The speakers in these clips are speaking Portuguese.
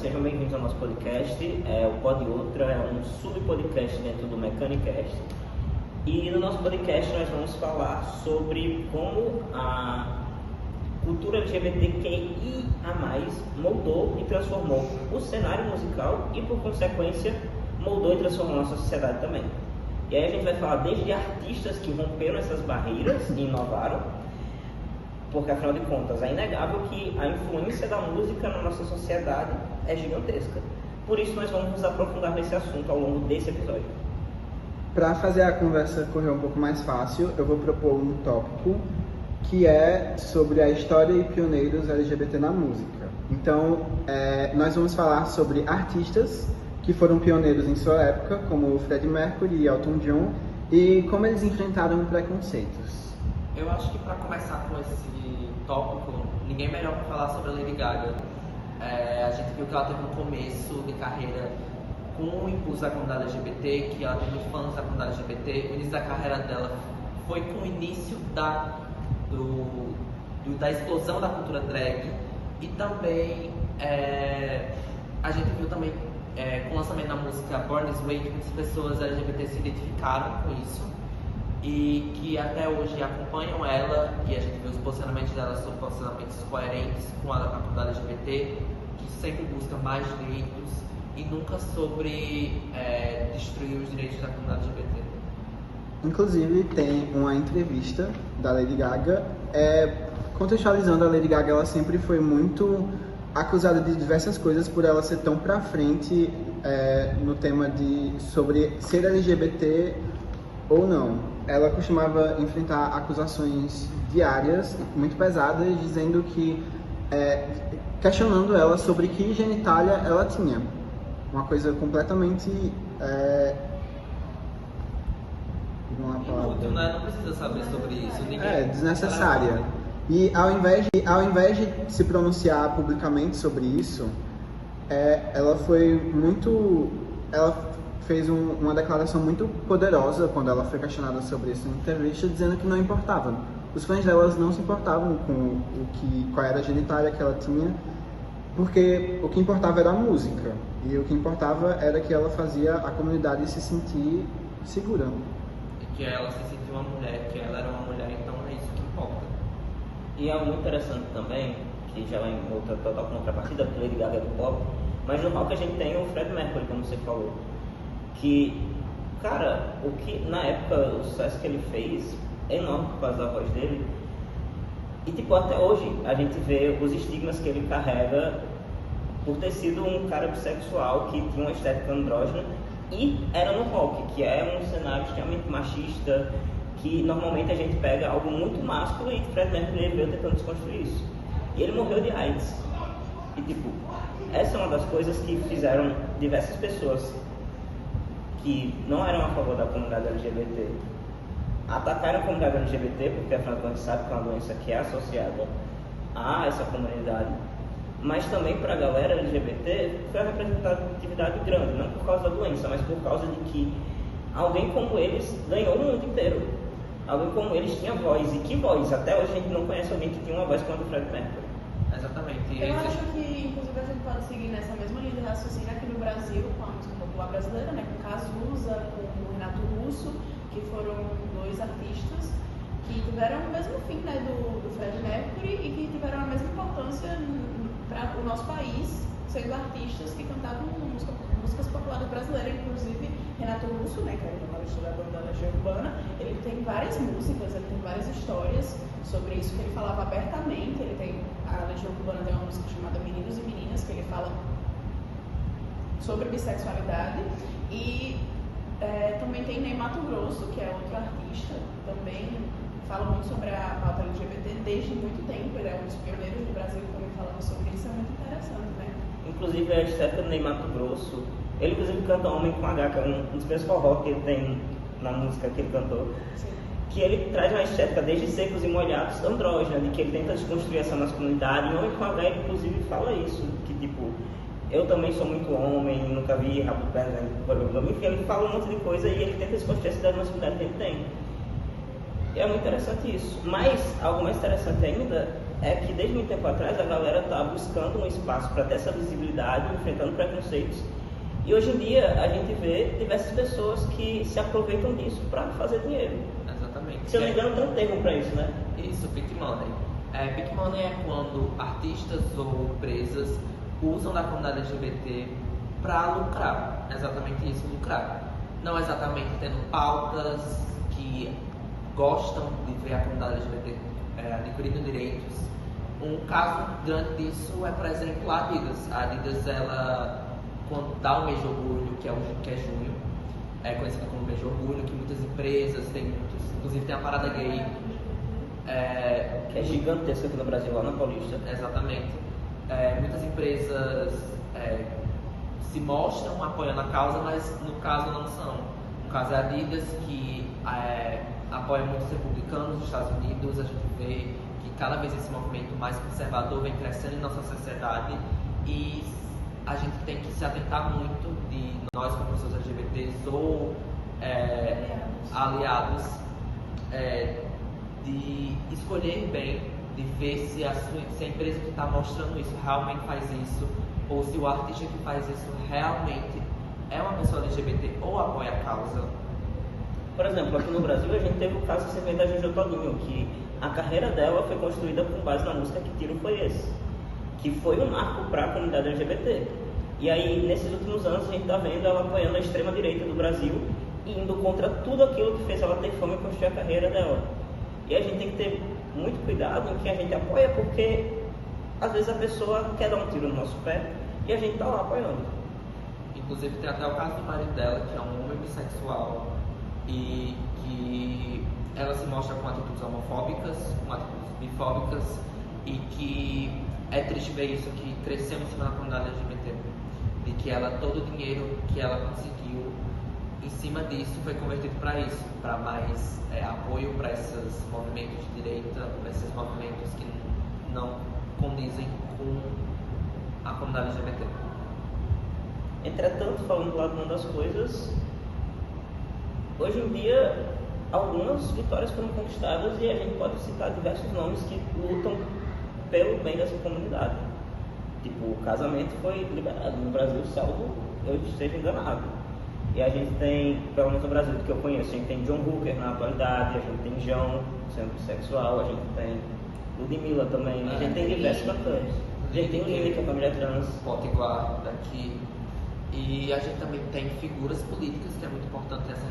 sejam bem-vindos ao nosso podcast. O Pod Outra é um sub-podcast dentro do Mecanicast. E no nosso podcast nós vamos falar sobre como a cultura LGBTQIA+, moldou e transformou o cenário musical e, por consequência, moldou e transformou a nossa sociedade também. E aí a gente vai falar desde artistas que romperam essas barreiras e inovaram, porque afinal de contas é inegável que a influência da música na nossa sociedade é gigantesca. Por isso nós vamos nos aprofundar nesse assunto ao longo desse episódio. Para fazer a conversa correr um pouco mais fácil, eu vou propor um tópico que é sobre a história e pioneiros LGBT na música. Então, nós vamos falar sobre artistas que foram pioneiros em sua época, como Freddie Mercury e Elton John, e como eles enfrentaram preconceitos. Eu acho que para começar com esse tópico, ninguém melhor para falar sobre a Lady Gaga. A gente viu que ela teve um começo de carreira com o impulso da comunidade LGBT, que ela tem muitos fãs da comunidade LGBT. O início da carreira dela foi com o início da explosão da cultura drag, e também a gente viu também com o lançamento da música Born This Way que muitas pessoas LGBT se identificaram com isso e que até hoje acompanham ela, e a gente vê os posicionamentos dela são posicionamentos coerentes com a comunidade LGBT, que sempre busca mais direitos e nunca sobre destruir os direitos da comunidade LGBT. Inclusive, tem uma entrevista da Lady Gaga, contextualizando a Lady Gaga, ela sempre foi muito acusada de diversas coisas por ela ser tão pra frente no tema sobre ser LGBT ou não. Ela costumava enfrentar acusações diárias, muito pesadas, dizendo que, questionando ela sobre que genitália ela tinha. Uma coisa completamente... Inútil, né? Não precisa saber sobre isso. Desnecessária. E ao invés de se pronunciar publicamente sobre isso, ela fez uma declaração muito poderosa quando ela foi questionada sobre isso em entrevista, dizendo que não importava. Os fãs delas não se importavam com qual era a genitália que ela tinha, porque o que importava era a música. E o que importava era que ela fazia a comunidade se sentir segura. E que ela se sentia uma mulher, que ela era uma mulher, então é isso que importa. E é muito interessante também, que já vai em outra total contrapartida, porque Lady Gaga é do pop, mas no rock a gente tem o Freddie Mercury, como você falou, que, cara, o que na época o sucesso que ele fez é enorme por causa da voz dele, e tipo, até hoje a gente vê os estigmas que ele carrega por ter sido um cara bissexual que tinha uma estética andrógena e era no rock, que é um cenário extremamente machista, que normalmente a gente pega algo muito másculo e Freddie Mercury veio tentando desconstruir isso. E ele morreu de AIDS. E tipo, essa é uma das coisas que fizeram diversas pessoas que não eram a favor da comunidade LGBT atacaram a comunidade LGBT, porque afinal de contas sabe que é uma doença que é associada a essa comunidade, mas também para a galera LGBT foi uma representatividade grande, não por causa da doença, mas por causa de que alguém como eles ganhou o mundo inteiro. Alguém como eles tinha voz, e que voz? Até hoje a gente não conhece alguém que tinha uma voz como a do Freddie Mercury. Exatamente. Eu acho que, inclusive, a gente pode seguir nessa mesma linha de raciocínio aqui no Brasil, com a música popular brasileira, né? Com Cazuza, com o Renato Russo, que foram dois artistas que tiveram o mesmo fim, né, do Freddie Mercury, e que tiveram a mesma importância para o nosso país, sendo artistas que cantavam músicas populares brasileiras. Inclusive Renato Russo, né, que é o jornalista da banda Legião Urbana, ele tem várias músicas, ele tem várias histórias sobre isso que ele falava abertamente. A Legião Urbana tem uma música chamada Meninos e Meninas, que ele fala sobre bissexualidade. E também tem Ney Matogrosso, que é outro artista, também fala muito sobre a pauta LGBT desde muito tempo. Ele é um dos pioneiros do Brasil também falando sobre isso. É muito interessante, né? Inclusive a estética do Ney Matogrosso, ele inclusive canta Homem com H, que é um dos primeiros forró que ele tem na música que ele cantou. Sim. Que ele traz uma estética desde Secos e Molhados andrógena, de que ele tenta desconstruir essa masculinidade. E Homem com H, ele inclusive fala isso, que tipo, eu também sou muito homem, nunca vi rabo de perna, enfim, ele fala um monte de coisa e ele tenta desconstruir essa ideia de masculinidade que ele tem. E é muito interessante isso. Mas algo mais interessante ainda é que desde muito tempo atrás a galera tá buscando um espaço para ter essa visibilidade, enfrentando preconceitos. E hoje em dia a gente vê diversas pessoas que se aproveitam disso para fazer dinheiro. Exatamente. Se eu não me engano, tem um termo para isso, né? Isso, Big Money. Big Money é quando artistas ou empresas usam da comunidade LGBT para lucrar. Exatamente isso, lucrar. Não exatamente tendo pautas que gostam de ver a comunidade LGBT adquirindo direitos. Um caso grande disso é, por exemplo, a Adidas. A Adidas, ela, quando dá o mês de orgulho, que é junho, é conhecido como mês de orgulho, que muitas empresas, inclusive tem a parada gay, que é gigantesca aqui no Brasil, lá na Paulista. Exatamente. Muitas empresas se mostram apoiando a causa, mas no caso não são. No caso é a Adidas, que apoia muitos republicanos nos Estados Unidos. A gente vê que cada vez esse movimento mais conservador vem crescendo em nossa sociedade e a gente tem que se atentar muito de nós como pessoas LGBTs ou aliados de escolher bem, de ver se a empresa que está mostrando isso realmente faz isso, ou se o artista que faz isso realmente é uma pessoa LGBT ou apoia a causa. Por exemplo, aqui no Brasil a gente teve o caso recentemente da Jojo Todinho, que a carreira dela foi construída com base na música Que Tiro Foi Esse, que foi um marco para a comunidade LGBT. E aí, nesses últimos anos, a gente está vendo ela apoiando a extrema-direita do Brasil e indo contra tudo aquilo que fez ela ter fama e construir a carreira dela. E a gente tem que ter muito cuidado em quem a gente apoia, porque às vezes a pessoa quer dar um tiro no nosso pé e a gente está lá apoiando. Inclusive tem até o caso do marido dela, que é um homem bissexual e que ela se mostra com atitudes homofóbicas, com atitudes bifóbicas, e que é triste ver isso, que cresceu em cima da comunidade LGBT, de que todo o dinheiro que ela conseguiu em cima disso foi convertido para isso, para mais apoio para esses movimentos de direita, para esses movimentos que não condizem com a comunidade LGBT. Entretanto, falando do lado bom das coisas, hoje em dia algumas vitórias foram conquistadas e a gente pode citar diversos nomes que lutam pelo bem dessa comunidade. Tipo, o casamento foi liberado no Brasil, salvo eu esteja enganado. E a gente tem, pelo menos no Brasil que eu conheço, a gente tem John Hooker na atualidade, a gente tem João sendo bissexual, a gente tem Ludmilla também, a gente tem diversos cantores. A gente tem o Lili, que é a família trans. Potiguar daqui. E a gente também tem figuras políticas que é muito importante essa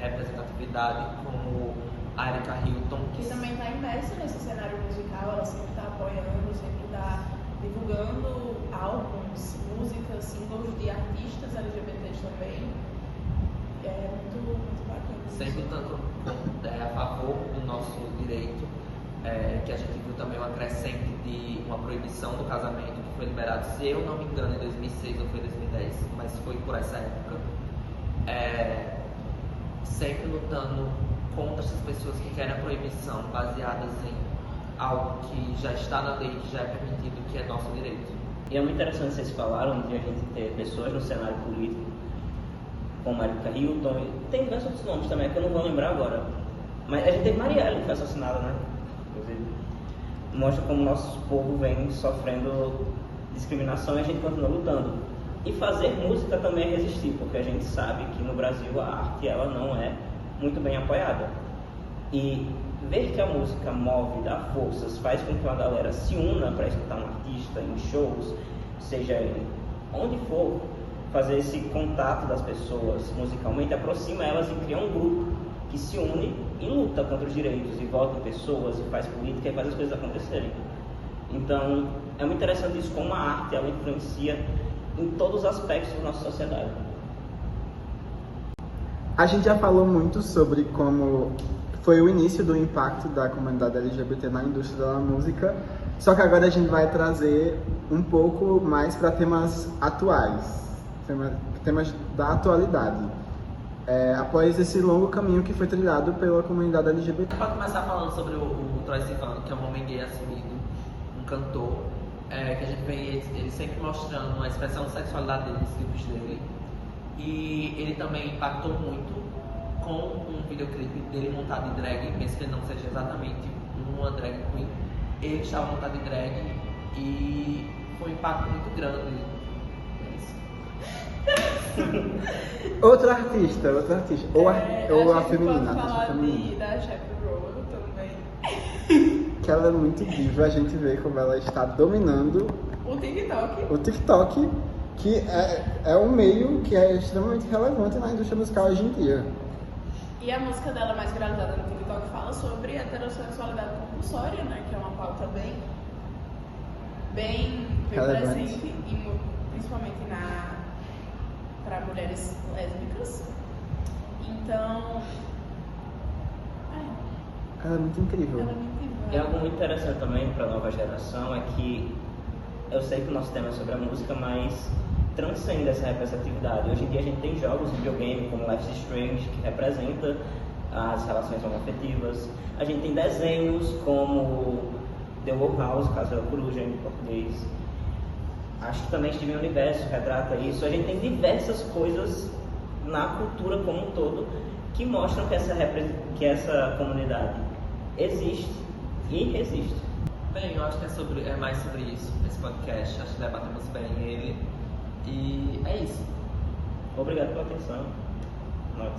representatividade, como a Erika Hilton, que também está imersa nesse cenário musical. Ela sempre está apoiando, sempre está divulgando álbuns, músicas, singles de artistas LGBTs também. É muito bacana. Sempre tanto a favor do nosso direito, que a gente viu também uma crescente de uma proibição do casamento, que foi liberado, se eu não me engano, em 2006 ou foi 2010, mas foi por essa época. Sempre lutando contra essas pessoas que querem a proibição baseadas em algo que já está na lei, que já é permitido, que é nosso direito. E é muito interessante vocês falaram de a gente ter pessoas no cenário político, como a Erika Hilton, e tem diversos outros nomes também que eu não vou lembrar agora. Mas a gente teve Marielle, que foi assassinada, né? Inclusive, mostra como o nosso povo vem sofrendo discriminação e a gente continua lutando. E fazer música também é resistir, porque a gente sabe que no Brasil a arte ela não é muito bem apoiada. E ver que a música move, dá forças, faz com que uma galera se una para escutar um artista em shows, seja em onde for, fazer esse contato das pessoas musicalmente, aproxima elas e cria um grupo que se une e luta contra os direitos, e vota em pessoas, e faz política e faz as coisas acontecerem. Então, é muito interessante isso, como a arte ela influencia em todos os aspectos da nossa sociedade. A gente já falou muito sobre como foi o início do impacto da comunidade LGBT na indústria da música, só que agora a gente vai trazer um pouco mais para temas atuais, temas da atualidade. Após esse longo caminho que foi trilhado pela comunidade LGBT. Para começar falando sobre o Troye Sivan, que é um homem gay assumido, um cantor, que a gente vê ele sempre mostrando a expressão de sexualidade dele nos clipes dele. E ele também impactou muito com um videoclipe dele montado em drag, mesmo que ele não seja exatamente uma drag queen. ele estava montado em drag e foi um impacto muito grande. Outra artista. Ou a feminina, pode a falar artista feminina. da Shep Rowe também. Que ela é muito diva, a gente vê como ela está dominando O TikTok. o TikTok, que é um meio que é extremamente relevante na indústria musical hoje em dia. E a música dela mais viralizada no TikTok fala sobre heterossexualidade compulsória, né? Que é uma pauta bem Relevante. presente, e principalmente para mulheres lésbicas. Então, Ela é muito incrível. ela é muito E diva. algo muito interessante também para a nova geração é que eu sei que o nosso tema é sobre a música, mas transcende essa representatividade. Hoje em dia a gente tem jogos de videogame como Life is Strange, que representa as relações homoafetivas. A gente tem desenhos como The Wolf House, Casa da Coruja em português. Acho que também Steven Universo retrata isso. A gente tem diversas coisas na cultura como um todo que mostram que essa comunidade existe e resiste. Bem, eu acho que é mais sobre isso, esse podcast. Acho que debatemos bem ele. E é isso. Obrigado pela atenção. Nós.